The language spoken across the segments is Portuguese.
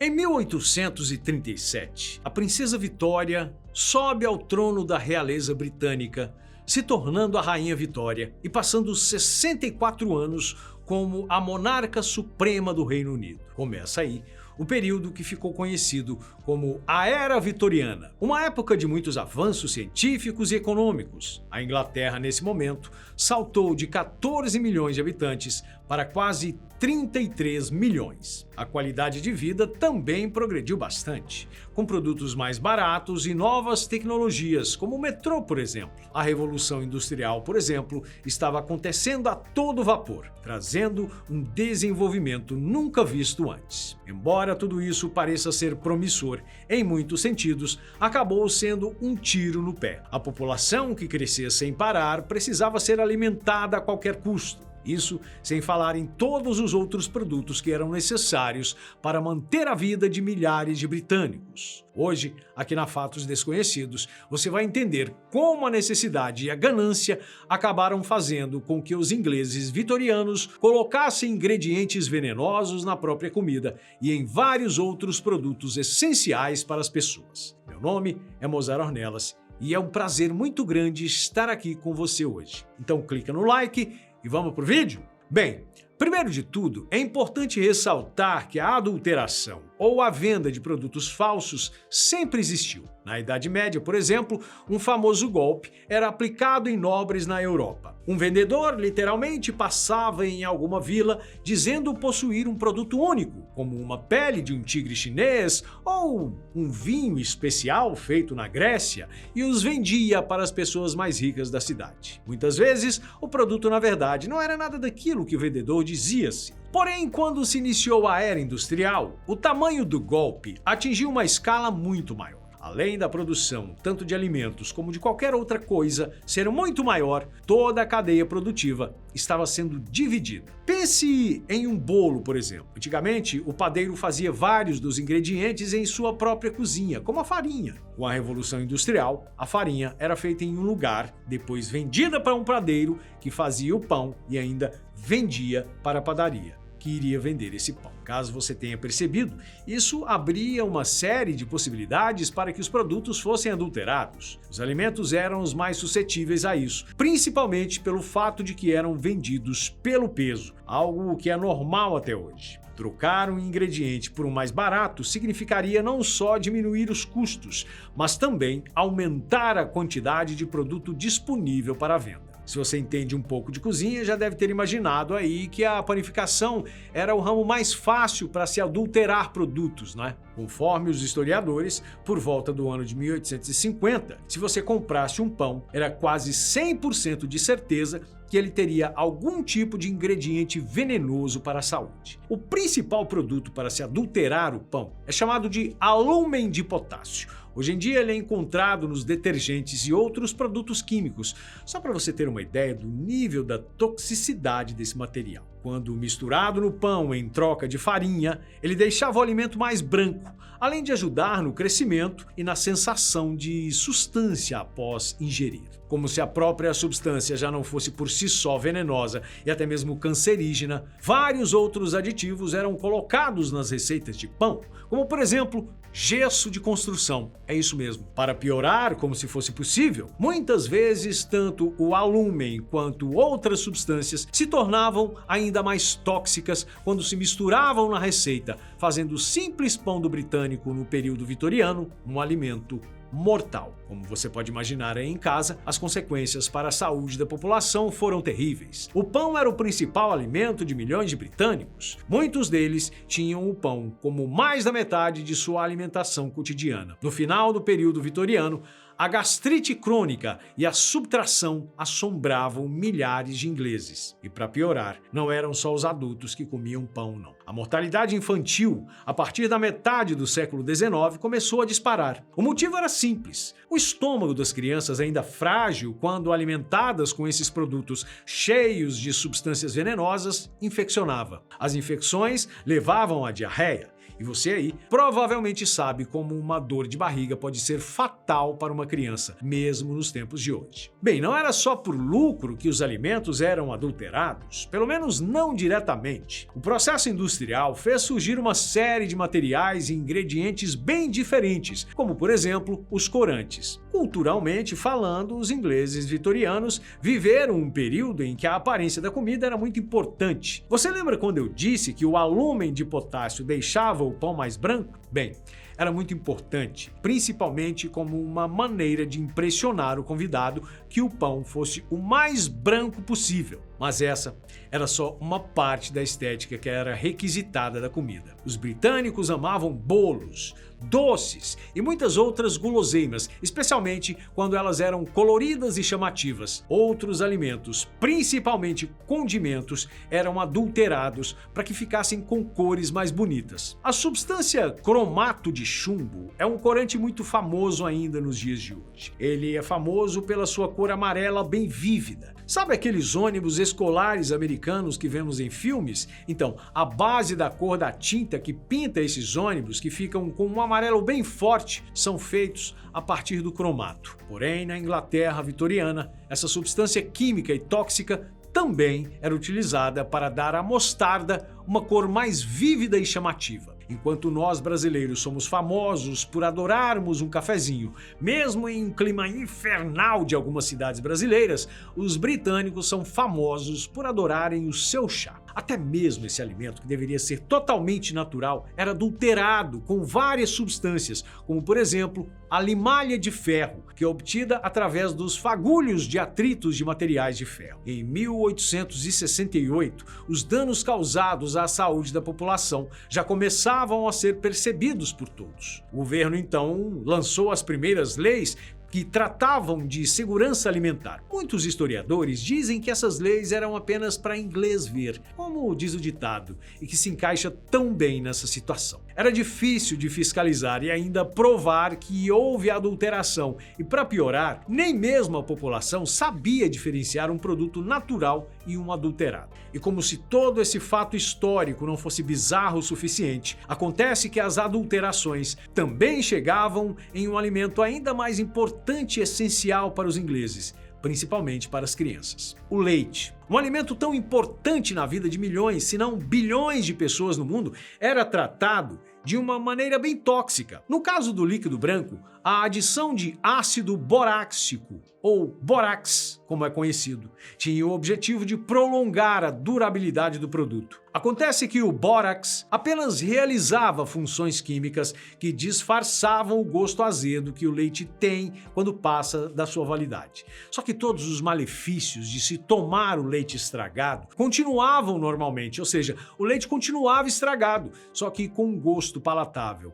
Em 1837, a princesa Vitória sobe ao trono da realeza britânica, se tornando a Rainha Vitória e passando 64 anos como a monarca suprema do Reino Unido. Começa aí o período que ficou conhecido como a Era Vitoriana, uma época de muitos avanços científicos e econômicos. A Inglaterra, nesse momento, saltou de 14 milhões de habitantes para quase 33 milhões. A qualidade de vida também progrediu bastante, com produtos mais baratos e novas tecnologias, como o metrô, por exemplo. A Revolução Industrial, por exemplo, estava acontecendo a todo vapor, trazendo um desenvolvimento nunca visto antes. Embora tudo isso pareça ser promissor em muitos sentidos, acabou sendo um tiro no pé. A população, que crescia sem parar, precisava ser alimentada a qualquer custo. Isso sem falar em todos os outros produtos que eram necessários para manter a vida de milhares de britânicos. Hoje, aqui na Fatos Desconhecidos, você vai entender como a necessidade e a ganância acabaram fazendo com que os ingleses vitorianos colocassem ingredientes venenosos na própria comida e em vários outros produtos essenciais para as pessoas. Meu nome é Mozart Ornelas e é um prazer muito grande estar aqui com você hoje. Então clica no like e vamos pro vídeo? Bem, primeiro de tudo, é importante ressaltar que a adulteração ou a venda de produtos falsos sempre existiu. Na Idade Média, por exemplo, um famoso golpe era aplicado em nobres na Europa. Um vendedor literalmente passava em alguma vila dizendo possuir um produto único, como uma pele de um tigre chinês ou um vinho especial feito na Grécia, e os vendia para as pessoas mais ricas da cidade. Muitas vezes, o produto na verdade não era nada daquilo que o vendedor dizia-se. Porém, quando se iniciou a era industrial, o tamanho do golpe atingiu uma escala muito maior. Além da produção, tanto de alimentos como de qualquer outra coisa, ser muito maior, toda a cadeia produtiva estava sendo dividida. Pense em um bolo, por exemplo. Antigamente, o padeiro fazia vários dos ingredientes em sua própria cozinha, como a farinha. Com a Revolução Industrial, a farinha era feita em um lugar, depois vendida para um padeiro que fazia o pão e ainda vendia para a padaria, que iria vender esse pão. Caso você tenha percebido, isso abria uma série de possibilidades para que os produtos fossem adulterados. Os alimentos eram os mais suscetíveis a isso, principalmente pelo fato de que eram vendidos pelo peso, algo que é normal até hoje. Trocar um ingrediente por um mais barato significaria não só diminuir os custos, mas também aumentar a quantidade de produto disponível para a venda. Se você entende um pouco de cozinha, já deve ter imaginado aí que a panificação era o ramo mais fácil para se adulterar produtos, né? Conforme os historiadores, por volta do ano de 1850, se você comprasse um pão, era quase 100% de certeza que ele teria algum tipo de ingrediente venenoso para a saúde. O principal produto para se adulterar o pão é chamado de alúmen de potássio. Hoje em dia ele é encontrado nos detergentes e outros produtos químicos, só para você ter uma ideia do nível da toxicidade desse material. Quando misturado no pão em troca de farinha, ele deixava o alimento mais branco, além de ajudar no crescimento e na sensação de sustância após ingerir. Como se a própria substância já não fosse por si só venenosa e até mesmo cancerígena, vários outros aditivos eram colocados nas receitas de pão, como por exemplo, gesso de construção. É isso mesmo. Para piorar, como se fosse possível, muitas vezes tanto o alúmen quanto outras substâncias se tornavam ainda mais tóxicas quando se misturavam na receita, fazendo o simples pão do britânico no período vitoriano um alimento mortal. Como você pode imaginar aí em casa, as consequências para a saúde da população foram terríveis. O pão era o principal alimento de milhões de britânicos. Muitos deles tinham o pão como mais da metade de sua alimentação cotidiana. No final do período vitoriano, a gastrite crônica e a subtração assombravam milhares de ingleses. E para piorar, não eram só os adultos que comiam pão, não. A mortalidade infantil, a partir da metade do século XIX, começou a disparar. O motivo era simples. O estômago das crianças, ainda frágil quando alimentadas com esses produtos cheios de substâncias venenosas, infeccionava. As infecções levavam à diarreia. E você aí provavelmente sabe como uma dor de barriga pode ser fatal para uma criança, mesmo nos tempos de hoje. Bem, não era só por lucro que os alimentos eram adulterados, pelo menos não diretamente. O processo industrial fez surgir uma série de materiais e ingredientes bem diferentes, como por exemplo os corantes. Culturalmente falando, os ingleses vitorianos viveram um período em que a aparência da comida era muito importante. Você lembra quando eu disse que o alúmen de potássio deixava o pão mais branco? Bem, era muito importante, principalmente como uma maneira de impressionar o convidado que o pão fosse o mais branco possível. Mas essa era só uma parte da estética que era requisitada da comida. Os britânicos amavam bolos, doces e muitas outras guloseimas, especialmente quando elas eram coloridas e chamativas. Outros alimentos, principalmente condimentos, eram adulterados para que ficassem com cores mais bonitas. A substância cromato de chumbo é um corante muito famoso ainda nos dias de hoje. Ele é famoso pela sua cor amarela bem vívida. Sabe aqueles ônibus escolares americanos que vemos em filmes? Então, a base da cor da tinta que pinta esses ônibus, que ficam com um amarelo bem forte, são feitos a partir do cromato. Porém, na Inglaterra vitoriana, essa substância química e tóxica também era utilizada para dar à mostarda uma cor mais vívida e chamativa. Enquanto nós brasileiros somos famosos por adorarmos um cafezinho, mesmo em um clima infernal de algumas cidades brasileiras, os britânicos são famosos por adorarem o seu chá. Até mesmo esse alimento, que deveria ser totalmente natural, era adulterado com várias substâncias, como por exemplo a limalha de ferro, que é obtida através dos fagulhos de atritos de materiais de ferro. Em 1868, os danos causados à saúde da população já começavam a ser percebidos por todos. O governo então lançou as primeiras leis que tratavam de segurança alimentar. Muitos historiadores dizem que essas leis eram apenas para inglês ver, como diz o ditado, e que se encaixa tão bem nessa situação. Era difícil de fiscalizar e ainda provar que houve adulteração, e para piorar, nem mesmo a população sabia diferenciar um produto natural e um adulterado. E como se todo esse fato histórico não fosse bizarro o suficiente, acontece que as adulterações também chegavam em um alimento ainda mais importante e essencial para os ingleses, principalmente para as crianças: o leite. Um alimento tão importante na vida de milhões, se não bilhões de pessoas no mundo, era tratado de uma maneira bem tóxica. No caso do líquido branco, a adição de ácido boráxico, ou bórax, como é conhecido, tinha o objetivo de prolongar a durabilidade do produto. Acontece que o bórax apenas realizava funções químicas que disfarçavam o gosto azedo que o leite tem quando passa da sua validade. Só que todos os malefícios de se tomar o leite estragado continuavam normalmente, ou seja, o leite continuava estragado, só que com um gosto palatável.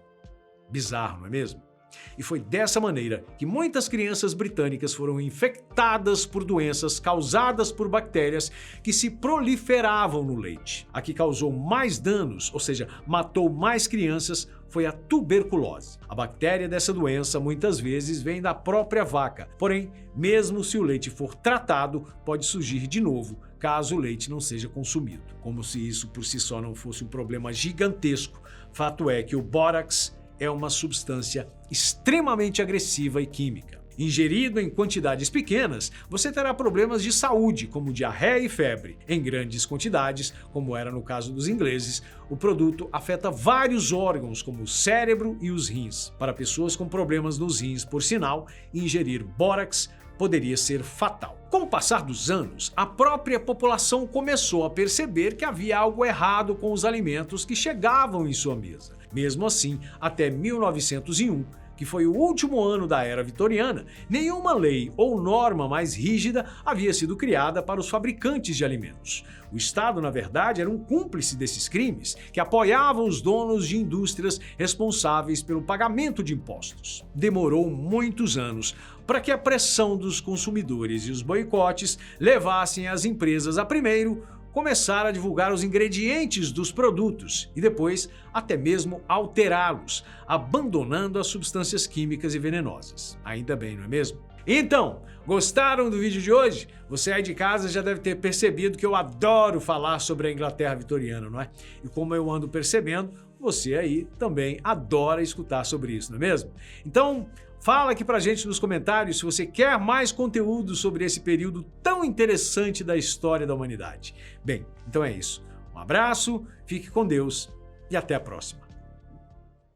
Bizarro, não é mesmo? E foi dessa maneira que muitas crianças britânicas foram infectadas por doenças causadas por bactérias que se proliferavam no leite. A que causou mais danos, ou seja, matou mais crianças, foi a tuberculose. A bactéria dessa doença muitas vezes vem da própria vaca, porém, mesmo se o leite for tratado, pode surgir de novo caso o leite não seja consumido. Como se isso por si só não fosse um problema gigantesco, fato é que o bórax é uma substância extremamente agressiva e química. Ingerido em quantidades pequenas, você terá problemas de saúde, como diarreia e febre. Em grandes quantidades, como era no caso dos ingleses, o produto afeta vários órgãos, como o cérebro e os rins. Para pessoas com problemas nos rins, por sinal, ingerir bórax poderia ser fatal. Com o passar dos anos, a própria população começou a perceber que havia algo errado com os alimentos que chegavam em sua mesa. Mesmo assim, até 1901, que foi o último ano da era vitoriana, nenhuma lei ou norma mais rígida havia sido criada para os fabricantes de alimentos. O Estado, na verdade, era um cúmplice desses crimes, que apoiava os donos de indústrias responsáveis pelo pagamento de impostos. Demorou muitos anos para que a pressão dos consumidores e os boicotes levassem as empresas a primeiro começar a divulgar os ingredientes dos produtos e depois até mesmo alterá-los, abandonando as substâncias químicas e venenosas. Ainda bem, não é mesmo? Então, gostaram do vídeo de hoje? Você aí de casa já deve ter percebido que eu adoro falar sobre a Inglaterra vitoriana, não é? E como eu ando percebendo, você aí também adora escutar sobre isso, não é mesmo? Então, fala aqui pra gente nos comentários se você quer mais conteúdo sobre esse período tão interessante da história da humanidade. Bem, então é isso. Um abraço, fique com Deus e até a próxima.